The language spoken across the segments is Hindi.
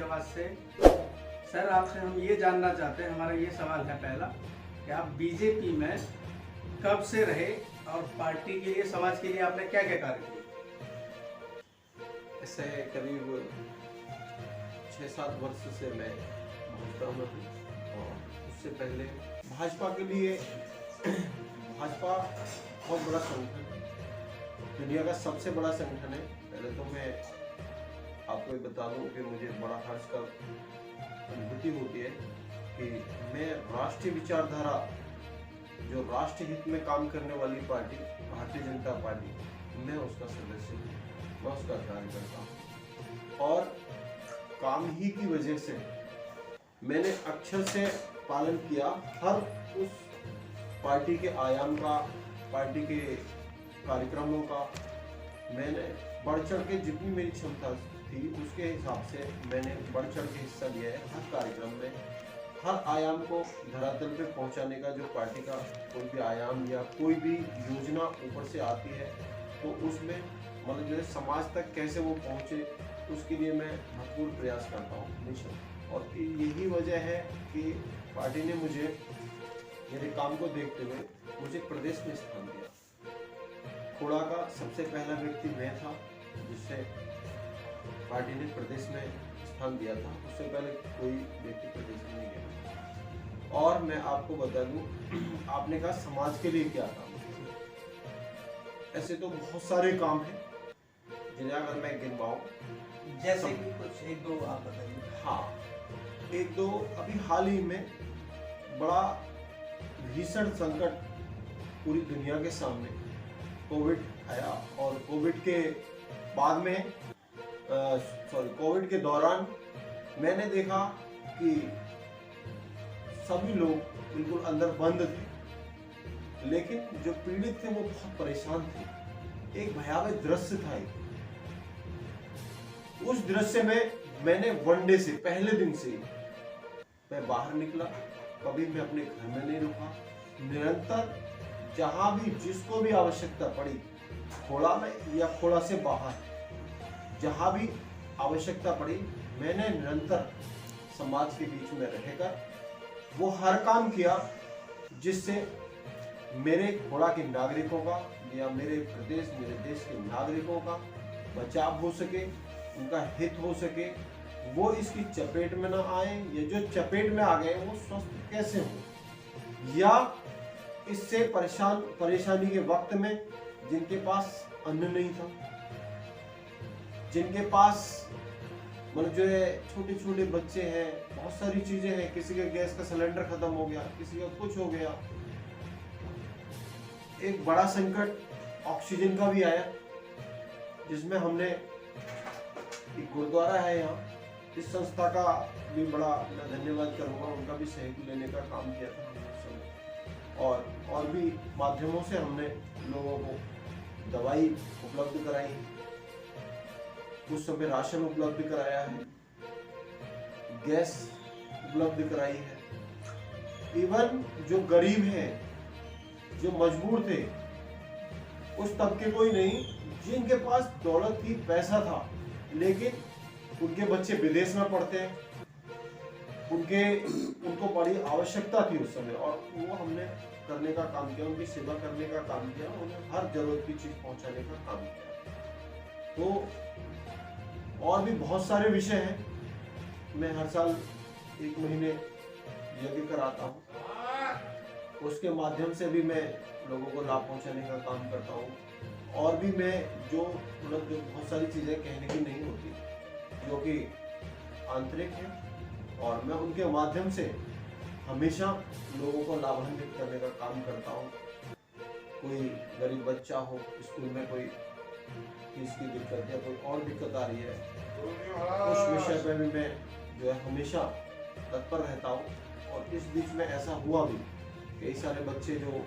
आवाज़ से। सर आपसे हम ये जानना चाहते हैं, हमारा ये सवाल है पहला कि आप बीजेपी में कब से रहे और पार्टी के लिए, समाज के लिए आपने क्या क्या कार्य किए? ऐसे करीब 6-7 वर्ष से मैं भाजपा में हूँ और उससे पहले भाजपा के लिए भाजपा बहुत बड़ा संगठन है, दुनिया का सबसे बड़ा संगठन है। पहले तो मैं आपको ये बता दूं कि मुझे बड़ा हर्ष का अनुभूति होती है कि मैं राष्ट्रीय विचारधारा, जो राष्ट्र हित में काम करने वाली पार्टी भारतीय जनता पार्टी, मैं उसका सदस्य हूँ, मैं उसका कार्यकर्ता हूँ और काम ही की वजह से मैंने अक्षर से पालन किया हर उस पार्टी के आयाम का, पार्टी के कार्यक्रमों का। मैंने बढ़ चढ़ के जितनी मेरी क्षमता थी उसके हिसाब से मैंने बढ़ चढ़ के हिस्सा लिया है हर कार्यक्रम में। हर आयाम को धरातल पे पहुंचाने का, जो पार्टी का कोई भी आयाम या कोई भी योजना ऊपर से आती है तो उसमें मतलब जो है समाज तक कैसे वो पहुंचे, उसके लिए मैं भरपूर प्रयास करता हूँ हमेशा। और यही वजह है कि पार्टी ने मुझे, मेरे काम को देखते हुए मुझे प्रदेश में स्थान दिया। खोड़ा का सबसे पहला व्यक्ति मैं था जिससे पार्टी ने प्रदेश में स्थान दिया था, उससे पहले कोई व्यक्ति प्रदेश में नहीं गया। और मैं आपको बता दूं, आपने कहा समाज के लिए क्या काम, ऐसे तो बहुत सारे काम हैं जिन्हें अगर मैं गिनवाऊं, जैसे कि कुछ एक दो आप बताइए। हाँ, एक दो अभी हाल ही में बड़ा भीषण संकट पूरी दुनिया के सामने कोविड आया और कोविड के बाद में कोविड के दौरान मैंने देखा कि सभी लोग बिल्कुल अंदर बंद थे, लेकिन जो पीड़ित थे वो बहुत परेशान थे। एक भयावह दृश्य था। उस दृश्य में मैंने वन डे से, पहले दिन से मैं बाहर निकला, कभी मैं अपने घर में नहीं रुका, निरंतर जहां भी जिसको भी आवश्यकता पड़ी, खोड़ा में या खोड़ा से बाहर, जहां भी आवश्यकता पड़ी, मैंने निरंतर समाज के बीच में रहकर वो हर काम किया जिससे मेरे खोड़ा के नागरिकों का या मेरे प्रदेश, मेरे देश के नागरिकों का बचाव हो सके, उनका हित हो सके, वो इसकी चपेट में ना आए, या जो चपेट में आ गए वो स्वस्थ कैसे हो, या इससे परेशानी के वक्त में जिनके पास अन्न नहीं था, जिनके पास मतलब जो है छोटे छोटे बच्चे हैं, बहुत सारी चीजें हैं, किसी का गैस का सिलेंडर खत्म हो गया, किसी का कुछ हो गया, एक बड़ा संकट ऑक्सीजन का भी आया, जिसमें हमने एक गुरुद्वारा है यहाँ, इस संस्था का भी बड़ा मैं धन्यवाद करूँगा, उनका भी सहयोग लेने का काम किया था हमने उस समय। और भी माध्यमों से हमने लोगों को दवाई उपलब्ध कराई, उस समय राशन उपलब्ध कराया है, गैस उपलब्ध कराई है। इवन जो गरीब हैं, जो मजबूर थे, उस तबके को ही नहीं, जिनके पास दौलत थी, पैसा था, लेकिन उनके बच्चे विदेश में पढ़ते हैं, उनको बड़ी आवश्यकता थी उस समय, और वो हमने करने का काम किया, उनकी सेवा करने का काम किया, उन्हें हर जरूरत की चीज पहुंचाने का काम किया। तो और भी बहुत सारे विषय हैं। मैं हर साल 1 महीने यज्ञ कराता हूँ, उसके माध्यम से भी मैं लोगों को लाभ पहुंचाने का काम करता हूँ। और भी मैं जो मतलब जो बहुत सारी चीजें कहने की नहीं होती, जो कि आंतरिक है, और मैं उनके माध्यम से हमेशा लोगों को लाभान्वित करने का काम करता हूँ। कोई गरीब बच्चा हो, स्कूल में कोई फीस की दिक्कत या कोई और दिक्कत आ रही है, उस विषय पे भी मैं जो है हमेशा तत्पर रहता हूँ। और इस बीच में ऐसा हुआ भी, कई सारे बच्चे जो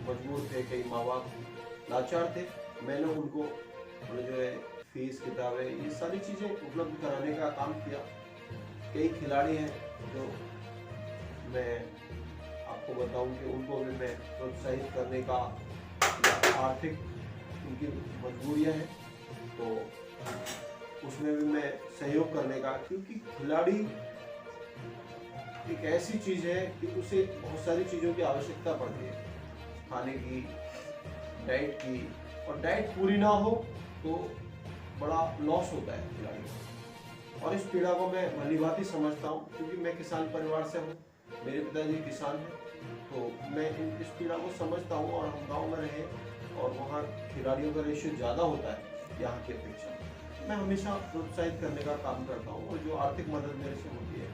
मजबूर थे, कई माँ बाप लाचार थे, मैंने उनको जो है फीस, किताबें, ये सारी चीज़ें उपलब्ध कराने का काम किया। कई खिलाड़ी हैं जो मैं आपको बताऊं कि उनको भी मैं प्रोत्साहित करने का, आर्थिक उनकी मजबूरियां हैं तो उसमें भी मैं सहयोग करने का, क्योंकि खिलाड़ी एक ऐसी चीज है कि उसे बहुत सारी चीजों की आवश्यकता पड़ती है, खाने की, डाइट की, और डाइट पूरी ना हो तो बड़ा लॉस होता है खिलाड़ी का। और इस पीड़ा को मैं भलीभांति समझता हूँ, क्योंकि मैं किसान परिवार से हूँ, मेरे पिताजी किसान हैं, तो मैं इस पीड़ा को समझता हूँ। और हम गाँव में रहे और वहाँ खिलाड़ियों का रेशियो ज़्यादा होता है यहाँ की अपेक्षा, मैं हमेशा प्रोत्साहित करने का काम करता हूँ, और जो आर्थिक मदद मेरे से होती है,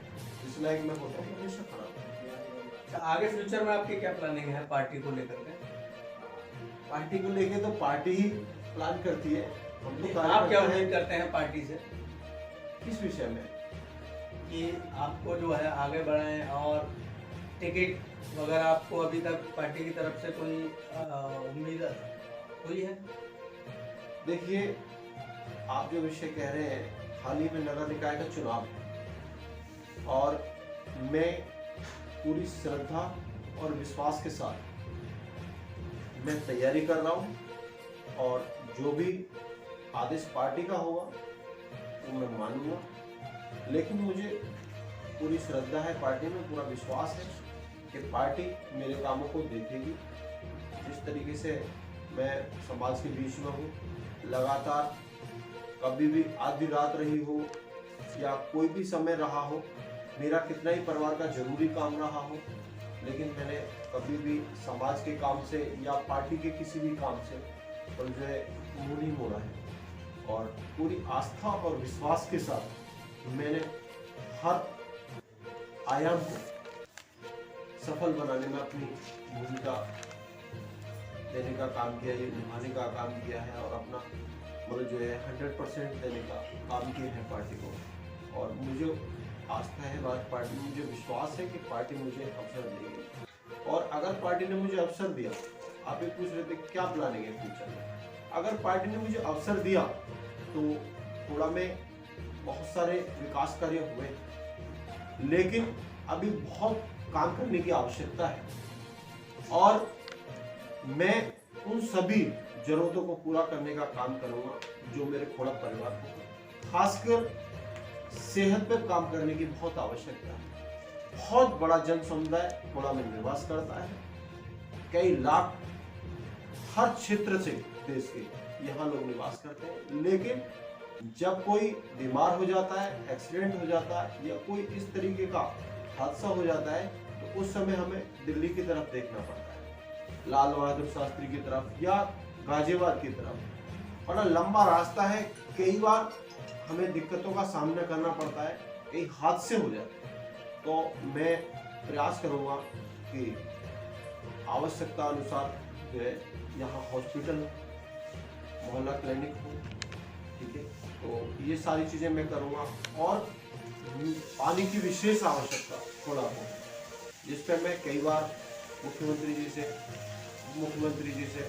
जिस लायक मैं होता हूँ, हमेशा खड़ा हूँ। आगे फ्यूचर में आपकी क्या प्लानिंग है पार्टी को लेकर के? पार्टी को लेके तो पार्टी ही प्लान करती है, हम लोग आप क्या कार्यकर्ता हैं। उम्मीद करते हैं पार्टी से किस विषय में? कि आपको जो है आगे बढ़ाएं, और टिकट वगैरह आपको अभी तक पार्टी की तरफ से कोई उम्मीद हुई है? देखिए, आप जो विषय कह रहे हैं, हाल ही में नगर निकाय का चुनाव है, और मैं पूरी श्रद्धा और विश्वास के साथ मैं तैयारी कर रहा हूँ, और जो भी आदेश पार्टी का होगा वो मैं मानूंगा। लेकिन मुझे पूरी श्रद्धा है पार्टी में, पूरा विश्वास है कि पार्टी मेरे कामों को देखेगी। जिस तरीके से मैं समाज के बीच में हूँ, लगातार कभी भी आधी रात रही हो या कोई भी समय रहा हो, मेरा कितना ही परिवार का जरूरी काम रहा हो, लेकिन मैंने कभी भी समाज के काम से या पार्टी के किसी भी काम से और जो है मुंह नहीं मोड़ा है। और पूरी आस्था और विश्वास के साथ मैंने हर आयाम को सफल बनाने में अपनी भूमिका देने का काम किया है, निभाने का काम किया है, और अपना मतलब जो है 100% देने का काम किया है पार्टी को। और मुझे आस्था है पार्टी में, मुझे विश्वास है कि पार्टी मुझे अवसर देगी। और अगर पार्टी ने मुझे अवसर दिया, आप ये पूछ रहे थे क्या प्लानिंग है फ्यूचर में, अगर पार्टी ने मुझे अवसर दिया तो थोड़ा में बहुत सारे विकास कार्य हुए, लेकिन अभी बहुत काम करने की आवश्यकता है, और मैं उन सभी जरूरतों को पूरा करने का काम करूंगा जो मेरे खोड़ा परिवार को, खासकर सेहत पर काम करने की बहुत आवश्यकता है। बहुत बड़ा जन समुदाय खोड़ा में निवास करता है, कई लाख हर क्षेत्र से देश के यहाँ लोग निवास करते हैं, लेकिन जब कोई बीमार हो जाता है, एक्सीडेंट हो जाता है, या कोई इस तरीके का हादसा हो जाता है, तो उस समय हमें दिल्ली की तरफ देखना पड़ता है, लाल बहादुर शास्त्री की तरफ या गाजियाबाद की तरफ। बड़ा लंबा रास्ता है, कई बार हमें दिक्कतों का सामना करना पड़ता है, कई हादसे हो जाते हैं। तो मैं प्रयास करूँगा कि आवश्यकता अनुसार जो है यहाँ हॉस्पिटल, मोहल्ला क्लिनिक हो, ठीक है, तो ये सारी चीज़ें मैं करूँगा। और पानी की विशेष आवश्यकता थोड़ा हो, जिस पर मैं कई बार मुख्यमंत्री जी से,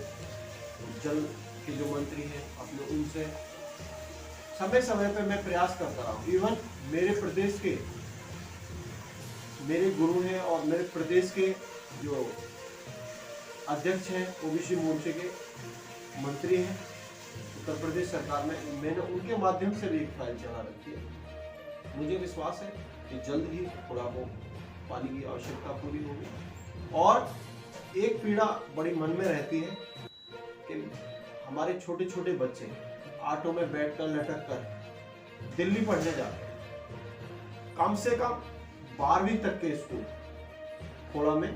जल के जो मंत्री हैं अपने, उनसे समय समय पे मैं प्रयास करता रहा हूँ। इवन मेरे प्रदेश के मेरे गुरु हैं और मेरे प्रदेश के जो अध्यक्ष हैं ओबीसी मोर्चे के मंत्री हैं उत्तर प्रदेश सरकार में, मैंने उनके माध्यम से भी एक फाइल चला रखी है। मुझे विश्वास है कि जल्द ही थोड़ा वो पानी की आवश्यकता पूरी होगी। और एक पीड़ा बड़ी मन में रहती है कि हमारे छोटे छोटे बच्चे ऑटो में बैठकर लटक कर दिल्ली पढ़ने जाते हैं, कम से कम 12वीं तक के स्कूल खोड़ा में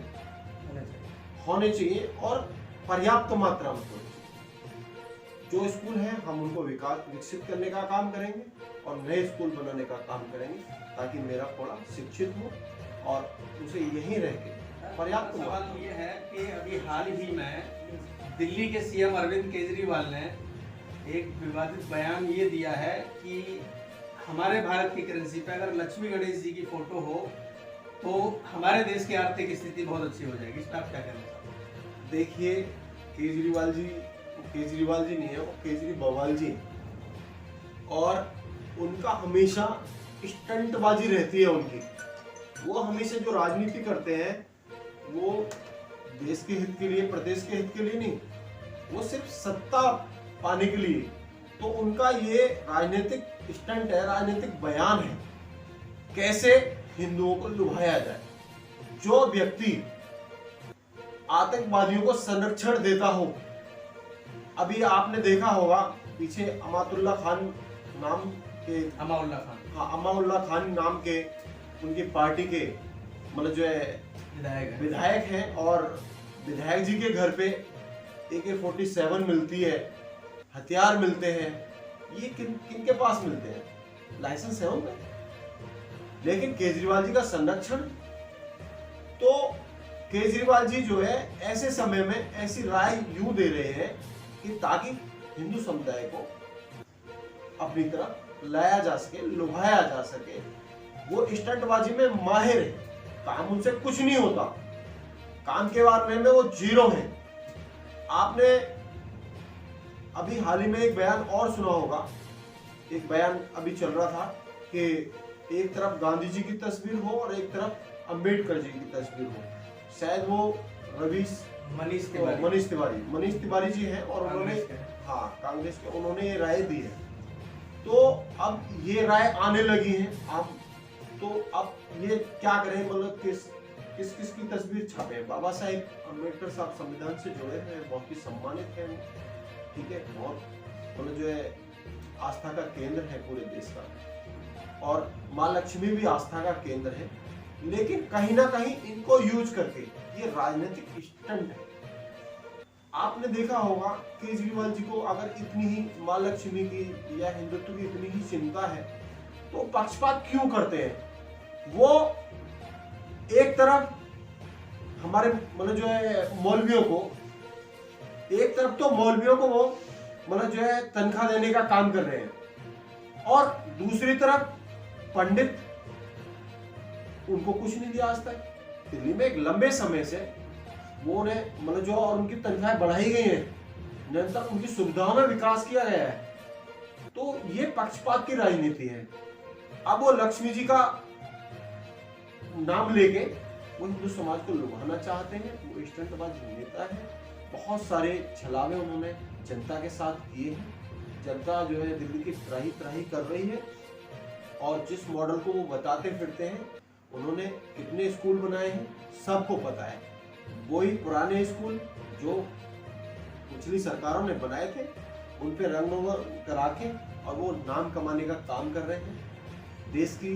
होने चाहिए, और पर्याप्त मात्रा में होने चाहिए। जो स्कूल है हम उनको विकसित करने का काम करेंगे और नए स्कूल बनाने का काम करेंगे, ताकि मेरा खोड़ा शिक्षित हो और उसे यहीं रह के पर्याप्त। सवाल ये है कि अभी हाल ही में दिल्ली के सीएम अरविंद केजरीवाल ने एक विवादित बयान ये दिया है कि हमारे भारत की करेंसी पे अगर लक्ष्मी गणेश जी की फोटो हो तो हमारे देश की आर्थिक स्थिति बहुत अच्छी हो जाएगी। इस पर आप क्या कहना चाहते हैं? देखिए, केजरीवाल जी नहीं है, वो केजरी बवाल जी, और उनका हमेशा स्टंटबाजी रहती है उनकी। वो हमेशा जो राजनीति करते हैं वो देश के हित के लिए, प्रदेश के हित के लिए नहीं, वो सिर्फ सत्ता पाने के लिए तो उनका ये राजनीतिक स्टंट है, राजनीतिक बयान है, कैसे हिंदुओं को लुभाया जाए। जो व्यक्ति आतंकवादियों को संरक्षण देता हो, अभी आपने देखा होगा पीछे अमातुल्ला खान नाम के, अमाउल्ला खान, हाँ अमाउल्ला खान नाम के उनकी पार्टी के मतलब जो है विधायक हैं, और विधायक जी के घर पे AK-47 मिलती है, हथियार मिलते हैं। ये किन के पास मिलते हैं? लाइसेंस है उनका। लेकिन केजरीवाल जी का संरक्षण, तो केजरीवाल जी जो है ऐसे समय में ऐसी राय यूं दे रहे हैं कि ताकि हिंदू समुदाय को अपनी तरफ लाया जा सके, लुभाया जा सके। वो स्टंटबाजी में माहिर है, काम उनसे कुछ नहीं होता, काम के बारे में वो जीरो है। आपने अभी हाल ही में एक बयान और सुना होगा, एक बयान अभी चल रहा था कि एक तरफ गांधी जी की तस्वीर हो और एक तरफ अंबेडकर जी की तस्वीर हो। शायद वो मनीष तिवारी जी हैं, और उन्होंने, हाँ कांग्रेस के, उन्होंने ये राय दी है। तो अब ये राय आने लगी है। अब ये क्या करें, मतलब किस की तस्वीर छापे। बाबा साहेब अम्बेडकर साहब संविधान से जुड़े हैं, बहुत ही सम्मानित है, ठीक है, बहुत मतलब जो है आस्था का केंद्र है पूरे देश का, और माँ लक्ष्मी भी आस्था का केंद्र है। लेकिन कहीं ना कहीं इनको यूज करके ये राजनीतिक स्टंट है। आपने देखा होगा केजरीवाल जी को अगर इतनी ही माँ लक्ष्मी की या हिंदुत्व की इतनी ही चिंता है, तो पक्षपात क्यों करते हैं? वो एक तरफ हमारे मतलब जो है मौलवियों को, एक तरफ तो मौलवियों को वो मतलब जो है तनख्वाह देने का काम कर रहे हैं, और दूसरी तरफ पंडित, उनको कुछ नहीं दिया आज तक। दिल्ली में एक लंबे समय से वो ने मतलब जो, और उनकी तनख्वाहें बढ़ाई गई हैं, निरंतर उनकी सुविधाओं में विकास किया गया है। तो ये पक्षपात की राजनीति है। अब वो लक्ष्मी जी का नाम लेके वो हिंदू समाज को लुभाना चाहते हैं। वो स्टंटबाज नेता है, बहुत सारे छलावे उन्होंने जनता के साथ किए हैं। जनता जो है दिल्ली की त्राही त्राही कर रही है, और जिस मॉडल को वो बताते फिरते हैं, उन्होंने कितने स्कूल बनाए हैं सबको पता है। वही पुराने स्कूल जो पिछली सरकारों ने बनाए थे, उन पे रंग करा के और वो नाम कमाने का काम कर रहे हैं। देश की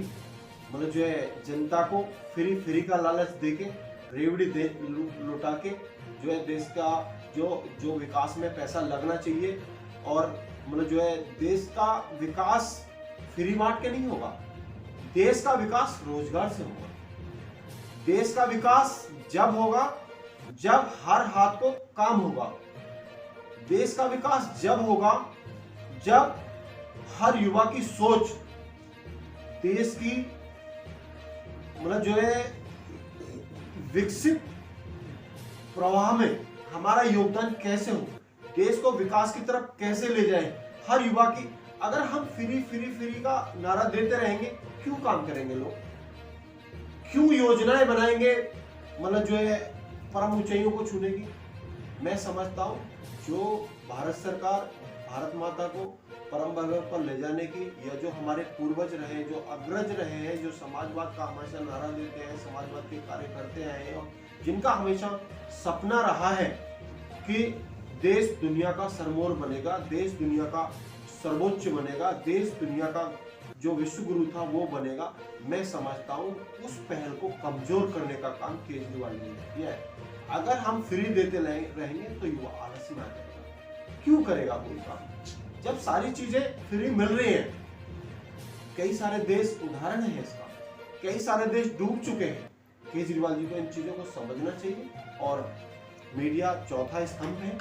मतलब जो है जनता को फ्री का लालच देके, रेवड़ी दे लुटा के जो है देश का जो विकास में पैसा लगना चाहिए, और मतलब जो है देश का विकास फ्री बांट के नहीं होगा। देश का विकास रोजगार से होगा। देश का विकास जब होगा जब हर हाथ को काम होगा। देश का विकास जब होगा जब हर युवा की सोच देश की मतलब जो है विकसित प्रवाह में हमारा योगदान कैसे हो, देश को विकास की तरफ कैसे ले जाए हर युवा की। अगर हम फ्री का नारा देते रहेंगे, क्यों काम करेंगे लोग? क्यों योजनाएं बनाएंगे मतलब जो है परम ऊंचाइयों को छूने की? मैं समझता हूं जो भारत सरकार भारत माता को परम भगत पर ले जाने की, या जो हमारे पूर्वज रहे, जो अग्रज रहे हैं, जो समाजवाद का हमेशा नारा देते हैं, समाजवाद के कार्य करते आए हैं, और जिनका हमेशा सपना रहा है कि देश दुनिया का सरमोर बनेगा, देश दुनिया का सर्वोच्च बनेगा, देश दुनिया का जो विश्व गुरु था वो बनेगा। मैं समझता हूँ उस पहल को कमजोर करने का काम केजरीवाल ने किया है। अगर हम फ्री देते रहेंगे तो युवा आलसी में आ जाएगा। क्यों करेगा कोई काम जब सारी चीजें फ्री मिल रही हैं? कई सारे देश उदाहरण है इसका, कई सारे देश डूब चुके हैं। केजरीवाल जी को इन चीजों को समझना चाहिए, और मीडिया चौथा स्तंभ है,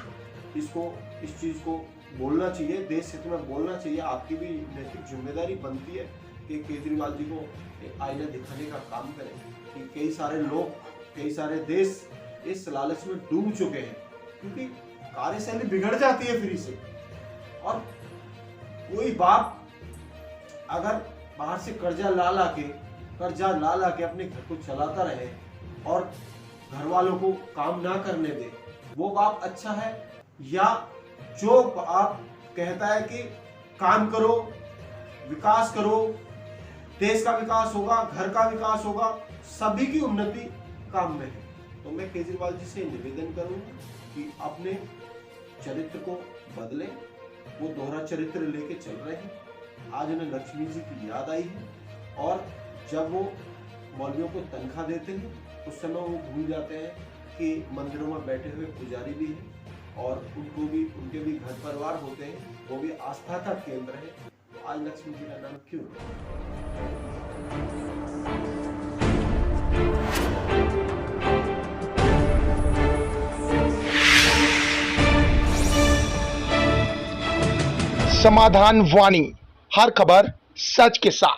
इसको इस चीज को बोलना चाहिए, देश हित में बोलना चाहिए। आपकी भी नैतिक जिम्मेदारी बनती है कि केजरीवाल जी को एक आईना दिखाने का काम करें कि कई सारे लोग, कई सारे देश इस लालच में डूब चुके हैं, क्योंकि कार्यशैली बिगड़ जाती है फ्री से। और कोई बाप अगर बाहर से कर्जा ला ला के अपने घर को चलाता रहे और घर वालों को काम ना करने दे, वो बाप अच्छा है? या जो बाप कहता है कि काम करो, विकास करो, देश का विकास होगा, घर का विकास होगा, सभी की उन्नति काम में है। तो मैं केजरीवाल जी से निवेदन करूंगा कि अपने चरित्र को बदलें। वो दोहरा चरित्र लेके चल रहे हैं। आज उन्हें लक्ष्मी जी की याद आई है और जब वो मौलवियों को तनख्वाह देते हैं उस समय वो भूल जाते हैं कि मंदिरों में बैठे हुए पुजारी भी हैं और उनके भी घर परिवार होते हैं, वो भी आस्था का केंद्र है। तो आज लक्ष्मी जी का नाम क्यों? समाधान वाणी, हर खबर सच के साथ।